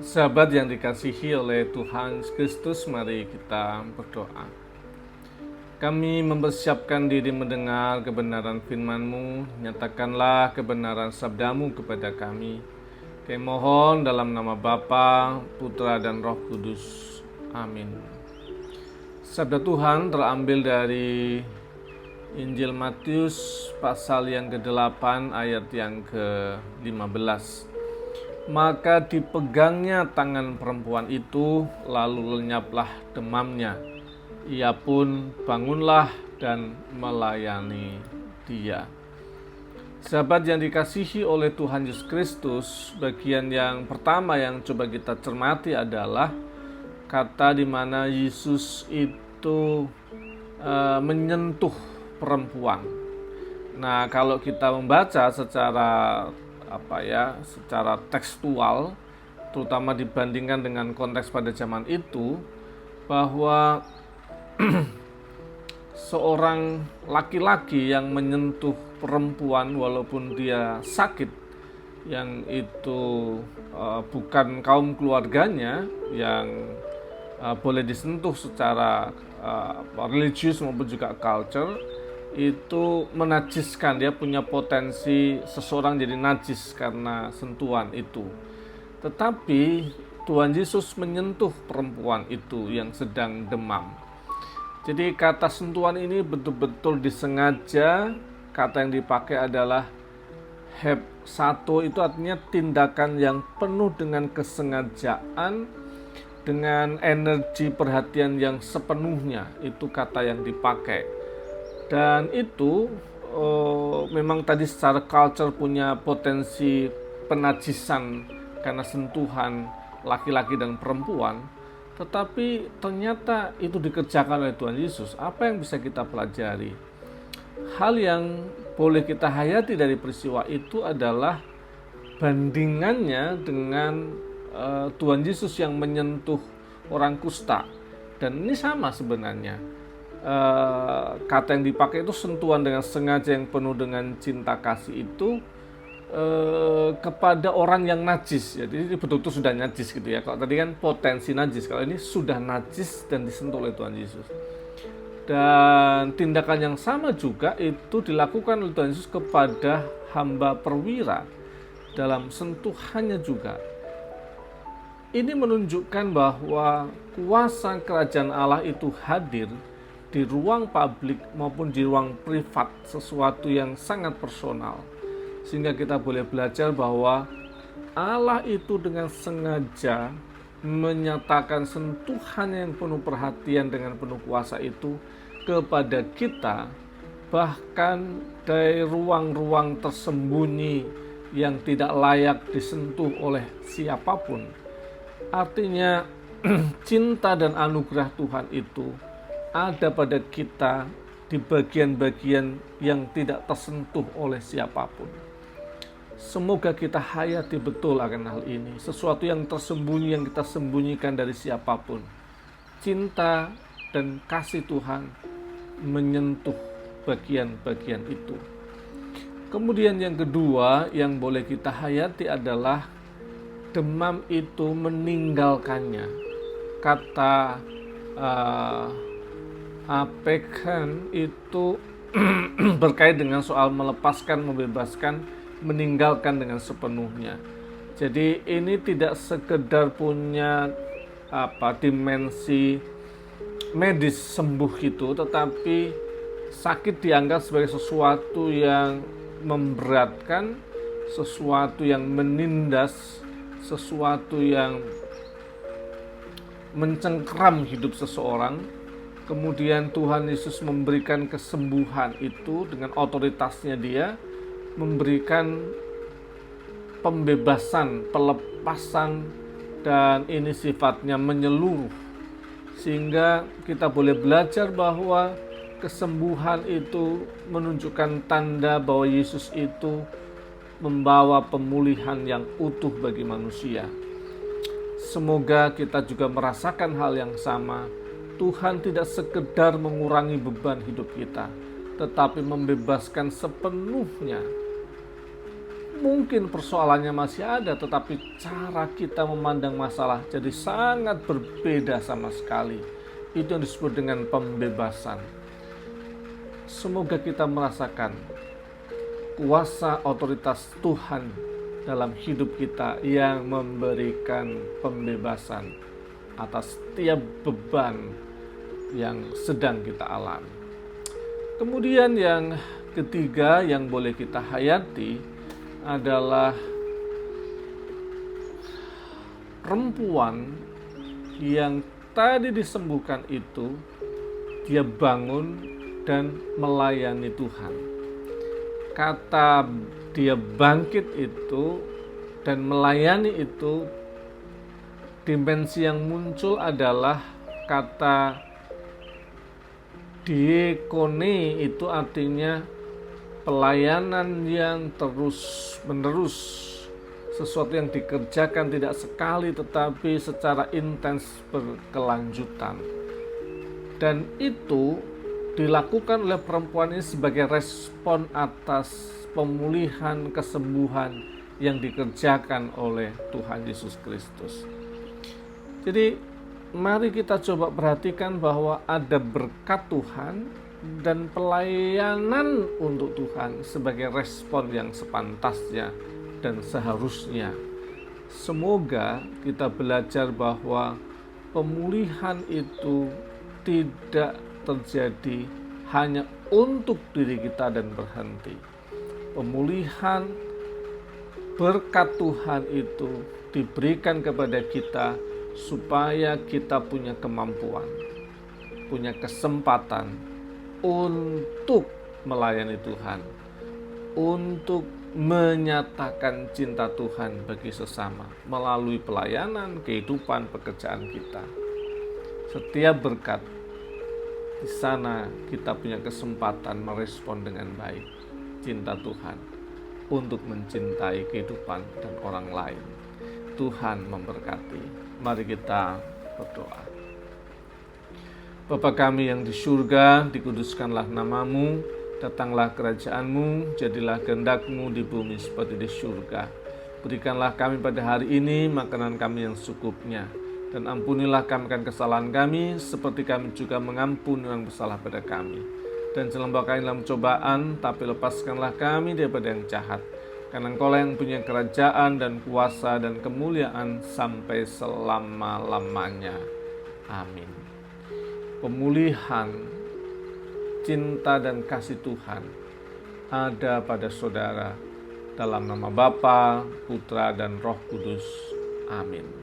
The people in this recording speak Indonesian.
Sahabat yang dikasihi oleh Tuhan Yesus Kristus, mari kita berdoa. Kami mempersiapkan diri mendengar kebenaran firman-Mu, nyatakanlah kebenaran sabda-Mu kepada kami. Kami mohon dalam nama Bapa, Putra, dan Roh Kudus. Amin. Sabda Tuhan terambil dari Injil Matius pasal yang ke-8 ayat yang ke-15. Maka dipegangnya tangan perempuan itu, lalu lenyaplah demamnya. Ia pun bangunlah dan melayani dia. Sahabat yang dikasihi oleh Tuhan Yesus Kristus, bagian yang pertama yang coba kita cermati adalah kata di mana Yesus itu menyentuh perempuan. Nah, kalau kita membaca secara tekstual, terutama dibandingkan dengan konteks pada zaman itu, bahwa seorang laki-laki yang menyentuh perempuan walaupun dia sakit, yang itu bukan kaum keluarganya yang boleh disentuh secara religius maupun juga culture, itu menajiskan. Dia punya potensi seseorang jadi najis karena sentuhan itu. Tetapi Tuhan Yesus menyentuh perempuan itu yang sedang demam. Jadi kata sentuhan ini betul-betul disengaja. Kata yang dipakai adalah hepsato, itu artinya tindakan yang penuh dengan kesengajaan, dengan energi perhatian yang sepenuhnya. Itu kata yang dipakai. Dan itu memang tadi secara culture punya potensi penajisan karena sentuhan laki-laki dan perempuan. Tetapi ternyata itu dikerjakan oleh Tuhan Yesus. Apa yang bisa kita pelajari? Hal yang boleh kita hayati dari peristiwa itu adalah bandingannya dengan Tuhan Yesus yang menyentuh orang kusta. Dan ini sama sebenarnya. Kata yang dipakai itu sentuhan dengan sengaja yang penuh dengan cinta kasih itu kepada orang yang najis. Jadi ini betul-betul sudah najis gitu ya. Kalau tadi kan potensi najis, kalau ini sudah najis dan disentuh oleh Tuhan Yesus. Dan tindakan yang sama juga itu dilakukan oleh Tuhan Yesus kepada hamba perwira dalam sentuhannya juga. Ini menunjukkan bahwa kuasa kerajaan Allah itu hadir di ruang publik maupun di ruang privat, sesuatu yang sangat personal. Sehingga kita boleh belajar bahwa Allah itu dengan sengaja menyatakan sentuhan yang penuh perhatian dengan penuh kuasa itu kepada kita, bahkan dari ruang-ruang tersembunyi yang tidak layak disentuh oleh siapapun. Artinya cinta dan anugerah Tuhan itu ada pada kita di bagian-bagian yang tidak tersentuh oleh siapapun. Semoga kita hayati betul akan hal ini. Sesuatu yang tersembunyi yang kita sembunyikan dari siapapun. Cinta dan kasih Tuhan menyentuh bagian-bagian itu. Kemudian yang kedua yang boleh kita hayati adalah demam itu meninggalkannya. Kata apekan itu berkait dengan soal melepaskan, membebaskan, meninggalkan dengan sepenuhnya. Jadi ini tidak sekedar punya dimensi medis sembuh gitu, tetapi sakit dianggap sebagai sesuatu yang memberatkan, sesuatu yang menindas, sesuatu yang mencengkeram hidup seseorang. Kemudian Tuhan Yesus memberikan kesembuhan itu dengan otoritasnya dia, memberikan pembebasan, pelepasan, dan ini sifatnya menyeluruh. Sehingga kita boleh belajar bahwa kesembuhan itu menunjukkan tanda bahwa Yesus itu membawa pemulihan yang utuh bagi manusia. Semoga kita juga merasakan hal yang sama. Tuhan tidak sekedar mengurangi beban hidup kita, tetapi membebaskan sepenuhnya Mungkin persoalannya masih ada, tetapi cara kita memandang masalah jadi sangat berbeda sama sekali. Itu yang disebut dengan pembebasan. Semoga kita merasakan kuasa otoritas Tuhan dalam hidup kita yang memberikan pembebasan atas setiap beban yang sedang kita alami. Kemudian yang ketiga yang boleh kita hayati adalah perempuan yang tadi disembuhkan itu, dia bangun dan melayani Tuhan. Kata dia bangkit itu dan melayani itu, dimensi yang muncul adalah kata diakoni, itu artinya pelayanan yang terus-menerus, sesuatu yang dikerjakan tidak sekali tetapi secara intens berkelanjutan. Dan itu dilakukan oleh perempuan ini sebagai respon atas pemulihan, kesembuhan yang dikerjakan oleh Tuhan Yesus Kristus. Jadi mari kita coba perhatikan bahwa ada berkat Tuhan dan pelayanan untuk Tuhan sebagai respon yang sepantasnya dan seharusnya. Semoga kita belajar bahwa pemulihan itu tidak terjadi hanya untuk diri kita dan berhenti. Pemulihan berkat Tuhan itu diberikan kepada kita supaya kita punya kemampuan, punya kesempatan untuk melayani Tuhan, untuk menyatakan cinta Tuhan bagi sesama melalui pelayanan, kehidupan, pekerjaan kita. Setiap berkat di sana kita punya kesempatan merespon dengan baik cinta Tuhan untuk mencintai kehidupan dan orang lain. Tuhan memberkati. Mari kita berdoa. Bapa kami yang di surga, dikuduskanlah namamu, datanglah kerajaan-Mu, jadilah kehendak-Mu di bumi seperti di surga. Berikanlah kami pada hari ini makanan kami yang secukupnya, dan ampunilah kami akan kesalahan kami, seperti kami juga mengampuni orang bersalah pada kami. Dan jangan bawa kami dalam cobaan, tapi lepaskanlah kami daripada yang jahat. Karena Engkaulah yang punya kerajaan dan kuasa dan kemuliaan sampai selama-lamanya. Amin. Pemulihan, cinta dan kasih Tuhan ada pada saudara dalam nama Bapa, Putra dan Roh Kudus. Amin.